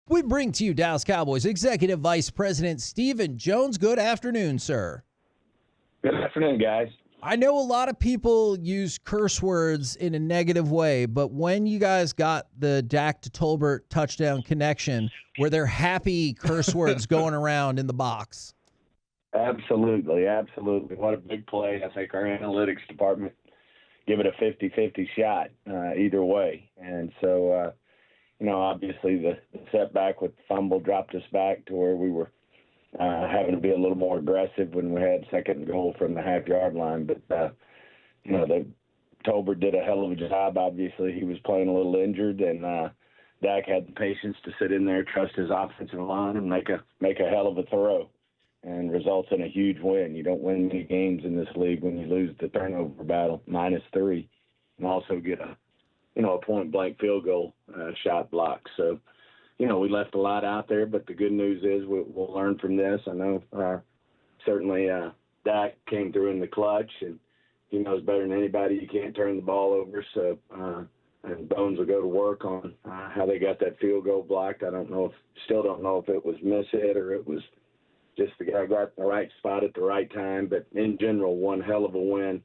We bring to you Dallas Cowboys Executive Vice President Stephen Jones. Good afternoon, sir. Good afternoon, guys. I know a lot of people use curse words in a negative way, but when you guys got the Dak to Tolbert touchdown connection, were there happy curse words going around in the box? Absolutely. What a big play. I think our analytics department give it a 50-50 shot either way. And so, obviously the setback with the fumble dropped us back to where we were having to be a little more aggressive when we had second and goal from the half-yard line. But, Tolbert did a hell of a job. Obviously, he was playing a little injured, and Dak had the patience to sit in there, trust his offensive line, and make a hell of a throw, and results in a huge win. You don't win many games in this league when you lose the turnover battle, -3, and also get a point-blank field goal shot block. So, we left a lot out there, but the good news is we'll learn from this. I know certainly Dak came through in the clutch, and he knows better than anybody you can't turn the ball over. So, and Bones will go to work on how they got that field goal blocked. Still don't know if it was miss-hit or it was just the guy got in the right spot at the right time. But in general, one hell of a win.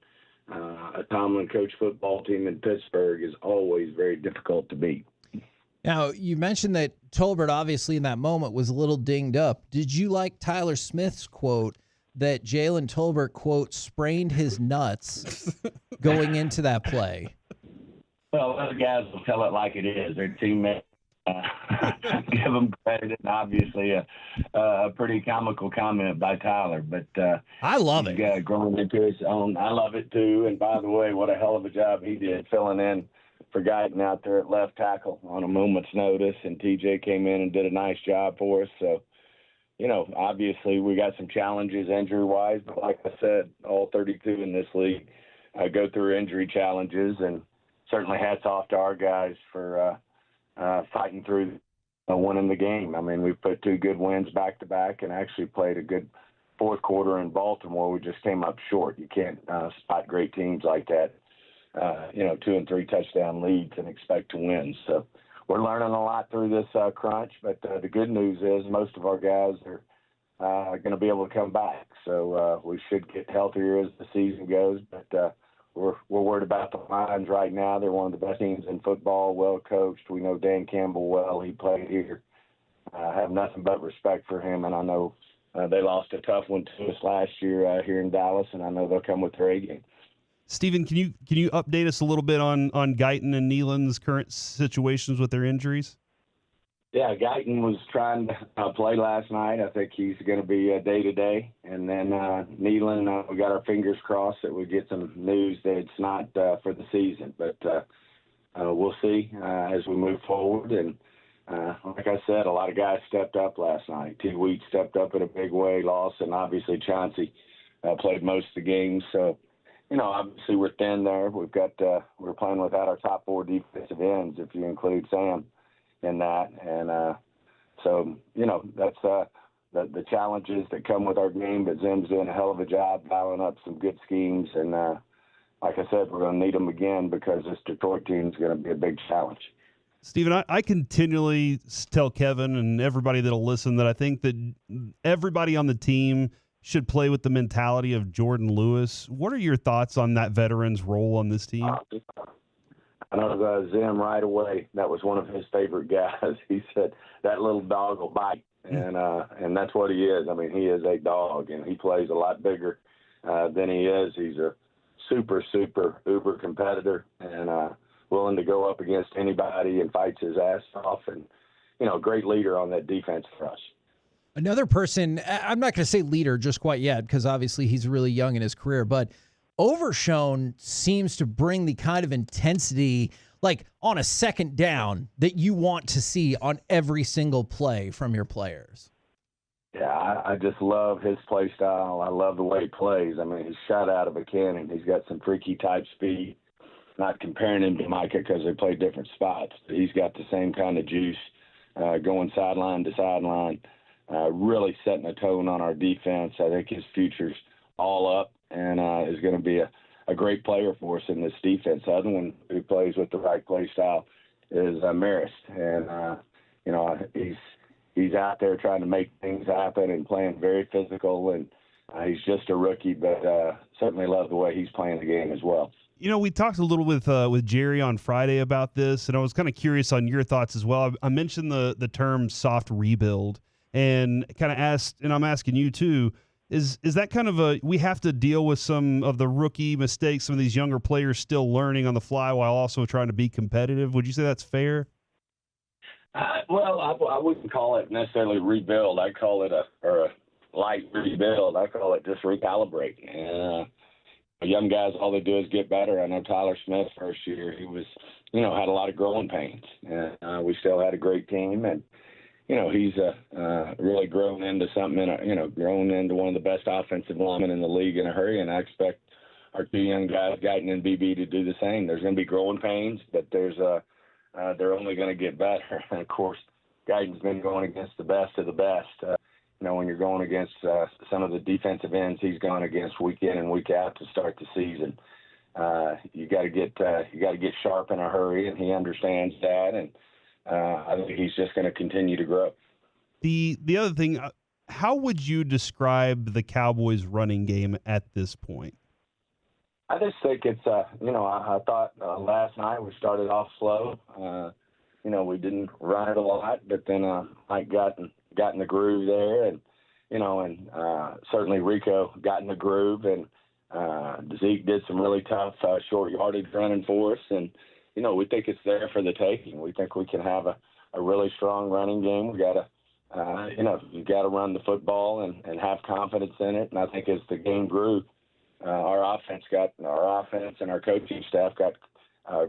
A Tomlin coach football team in Pittsburgh is always very difficult to beat. Now, you mentioned that Tolbert obviously in that moment was a little dinged up. Did you like Tyler Smith's quote that Jalen Tolbert, quote, sprained his nuts going into that play? Well, those guys will tell it like it is. Their teammates give them credit, and obviously a pretty comical comment by Tyler. But I love it. Growing into his own. I love it, too. And by the way, what a hell of a job he did filling in for Guyton out there at left tackle on a moment's notice, and TJ came in and did a nice job for us. So, obviously we got some challenges injury-wise, but like I said, all 32 in this league go through injury challenges, and certainly hats off to our guys for fighting through winning the game. I mean, we've put 2 good wins back-to-back and actually played a good fourth quarter in Baltimore. We just came up short. You can't spot great teams like that. 2 and 3 touchdown leads and expect to win. So we're learning a lot through this crunch, but the good news is most of our guys are going to be able to come back. So we should get healthier as the season goes, but we're worried about the Lions right now. They're one of the best teams in football, well coached. We know Dan Campbell well. He played here. I have nothing but respect for him, and I know they lost a tough one to us last year here in Dallas, and I know they'll come with their A game. Stephen, can you update us a little bit on Guyton and Nealon's current situations with their injuries? Yeah, Guyton was trying to play last night. I think he's going to be day-to-day. And then Nealon, we got our fingers crossed that we get some news that it's not for the season. But we'll see as we move forward. And like I said, a lot of guys stepped up last night. T. Wheat stepped up in a big way, Lawson, obviously Chauncey played most of the games. So, obviously we're thin there. We're playing without our top 4 defensive ends, if you include Sam in that. And so, that's the challenges that come with our game. But Zim's doing a hell of a job dialing up some good schemes. And like I said, we're going to need them again because this Detroit team is going to be a big challenge. Stephen, I continually tell Kevin and everybody that'll listen that I think that everybody on the team should play with the mentality of Jordan Lewis. What are your thoughts on that veteran's role on this team? I know Zim right away. That was one of his favorite guys. He said that little dog will bite, and that's what he is. I mean, he is a dog, and he plays a lot bigger than he is. He's a super, super uber competitor, and willing to go up against anybody and fights his ass off, and great leader on that defense for us. Another person, I'm not going to say leader just quite yet because obviously he's really young in his career, but Overshone seems to bring the kind of intensity, like on a second down, that you want to see on every single play from your players. Yeah, I just love his play style. I love the way he plays. I mean, he's shot out of a cannon. He's got some freaky type speed. Not comparing him to Micah because they play different spots. But he's got the same kind of juice going sideline to sideline. Really setting a tone on our defense. I think his future's all up and is going to be a great player for us in this defense. The other one who plays with the right play style is Marist. And he's out there trying to make things happen and playing very physical, and he's just a rookie, but certainly love the way he's playing the game as well. We talked a little with Jerry on Friday about this, and I was kind of curious on your thoughts as well. I mentioned the term soft rebuild, and kind of asked, and I'm asking you too, is that kind of we have to deal with some of the rookie mistakes, some of these younger players still learning on the fly while also trying to be competitive? Would you say that's fair? Well, I wouldn't call it necessarily rebuild. I call it a light rebuild. I call it just recalibrate. Young guys, all they do is get better. I know Tyler Smith first year, he was, had a lot of growing pains. We still had a great team, and he's really grown into something, grown into one of the best offensive linemen in the league in a hurry, and I expect our two young guys, Guyton and BB, to do the same. There's going to be growing pains, but they're only going to get better. And, of course, Guyton's been going against the best of the best. When you're going against some of the defensive ends he's gone against week in and week out to start the season, you got to get sharp in a hurry, and he understands that, and I think he's just going to continue to grow. The other thing, how would you describe the Cowboys' running game at this point? I just think it's I thought last night we started off slow. We didn't run it a lot, but then Mike got in the groove there, and certainly Rico got in the groove, and Zeke did some really tough short yardage running for us, and we think it's there for the taking. We think we can have a really strong running game. We got to you got to run the football and have confidence in it, and I think as the game grew, our offense and our coaching staff got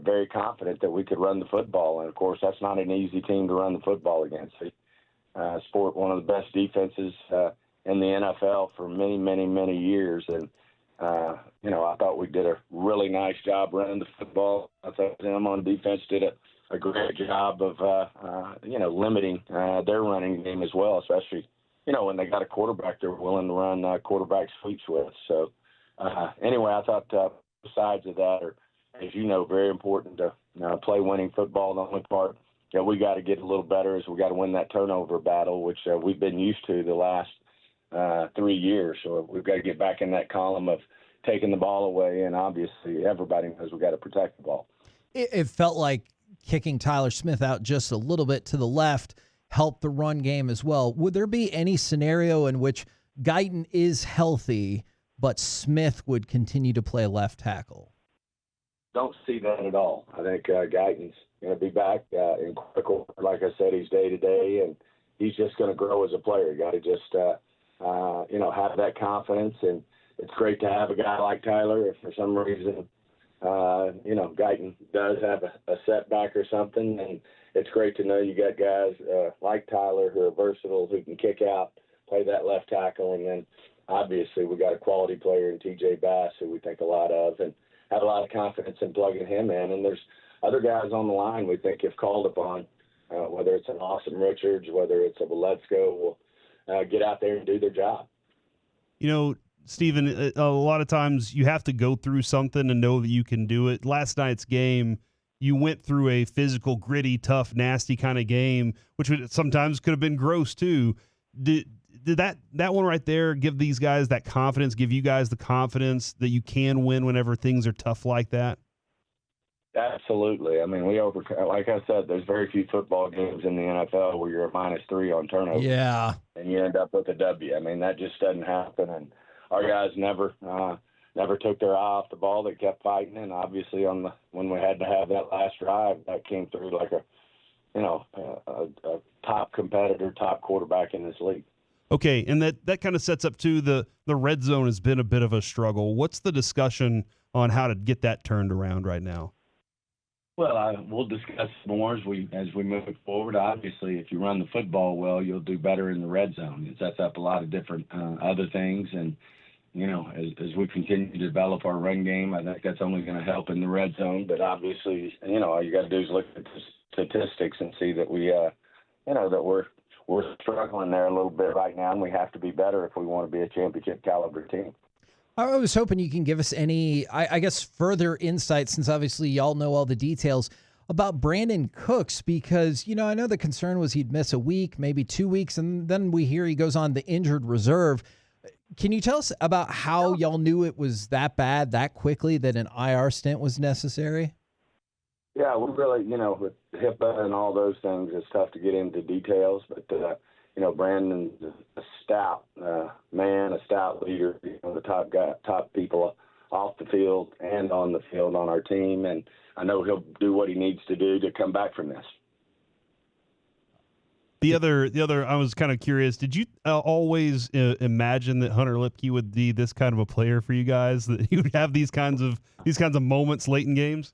very confident that we could run the football, and of course that's not an easy team to run the football against. Sport one of the best defenses in the NFL for many, many, many years. And, I thought we did a really nice job running the football. I thought them on defense did a great job of, limiting their running game as well, especially, when they got a quarterback they're willing to run quarterback sweeps with. So, anyway, I thought both sides of that are, as very important to play winning football. The only part we got to get a little better is we got to win that turnover battle, which we've been used to the last 3 years. So we've got to get back in that column of taking the ball away, and obviously everybody knows we got to protect the ball. It felt like kicking Tyler Smith out just a little bit to the left helped the run game as well. Would there be any scenario in which Guyton is healthy, but Smith would continue to play left tackle? Don't see that at all. I think Guyton's going to be back in quick order. Like I said, he's day to day, and he's just going to grow as a player. You got to just, have that confidence. And it's great to have a guy like Tyler. If for some reason, Guyton does have a setback or something, and it's great to know you got guys like Tyler who are versatile, who can kick out, play that left tackle, and then obviously we got a quality player in TJ Bass who we think a lot of, and have a lot of confidence in plugging him in. And there's other guys on the line we think if called upon, whether it's an Austin Richards, whether it's a Let's-Go, will get out there and do their job. Stephen, a lot of times you have to go through something and know that you can do it. Last night's game, you went through a physical, gritty, tough, nasty kind of game, which sometimes could have been gross too. Did that one right there give these guys that confidence, give you guys the confidence that you can win whenever things are tough like that? Absolutely. I mean, like I said, there's very few football games in the NFL where you're a -3 on turnovers. Yeah. And you end up with a W. I mean, that just doesn't happen. And our guys never took their eye off the ball. They kept fighting. And obviously when we had to have that last drive, that came through like a top competitor, top quarterback in this league. Okay, and that kind of sets up to the red zone has been a bit of a struggle. What's the discussion on how to get that turned around right now? Well, we'll discuss more as we move forward. Obviously, if you run the football well, you'll do better in the red zone. It sets up a lot of different other things, and as we continue to develop our run game, I think that's only going to help in the red zone. But obviously, all you got to do is look at the statistics and see that that we're struggling there a little bit right now, and we have to be better if we want to be a championship caliber team. I was hoping you can give us any, I guess, further insight, since obviously y'all know all the details about Brandon Cooks because, I know the concern was he'd miss a week, maybe 2 weeks, and then we hear he goes on the injured reserve. Can you tell us about how y'all knew it was that bad that quickly that an IR stint was necessary? Yeah, we really, with HIPAA and all those things, it's tough to get into details. But, Brandon's a stout man, a stout leader, the top people off the field and on the field on our team. And I know he'll do what he needs to do to come back from this. The other, I was kind of curious. Did you always imagine that Hunter Lipke would be this kind of a player for you guys? That he would have these kinds of moments late in games?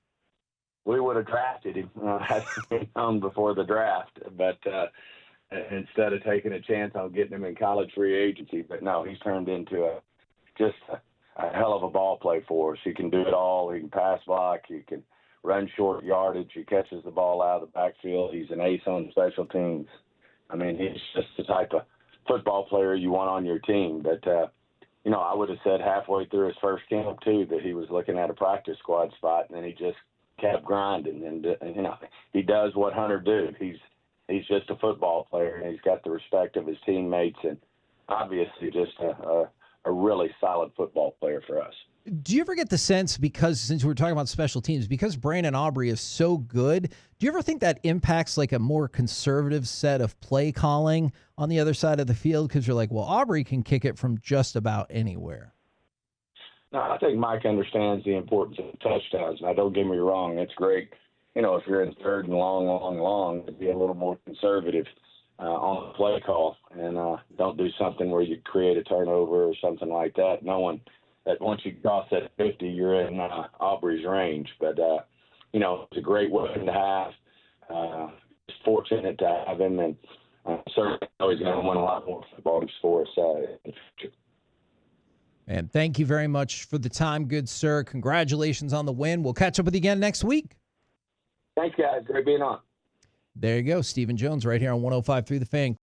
We would have drafted him had he known before the draft, but instead of taking a chance on getting him in college free agency. But no, he's turned into a hell of a ball play for us. He can do it all. He can pass block. He can run short yardage. He catches the ball out of the backfield. He's an ace on special teams. I mean, he's just the type of football player you want on your team. But, I would have said halfway through his first camp, too, that he was looking at a practice squad spot, and then he just kept grinding. And he does what Hunter do. He's just a football player, and he's got the respect of his teammates, and obviously just a really solid football player for us. Do you ever get the sense, because since we're talking about special teams, because Brandon Aubrey is so good, do you ever think that impacts like a more conservative set of play calling on the other side of the field? Because you're like, well, Aubrey can kick it from just about anywhere. No, I think Mike understands the importance of touchdowns. Now, don't get me wrong, it's great. If you're in third and long, to be a little more conservative on the play call and don't do something where you create a turnover or something like that, knowing that once you cross that 50, you're in Aubrey's range. But, it's a great weapon to have. Just fortunate to have him, and certainly he's going to win a lot more football games for us in the future. And thank you very much for the time, good sir. Congratulations on the win. We'll catch up with you again next week. Thanks, guys. Great being on. There you go. Stephen Jones right here on 105.3 The Fan.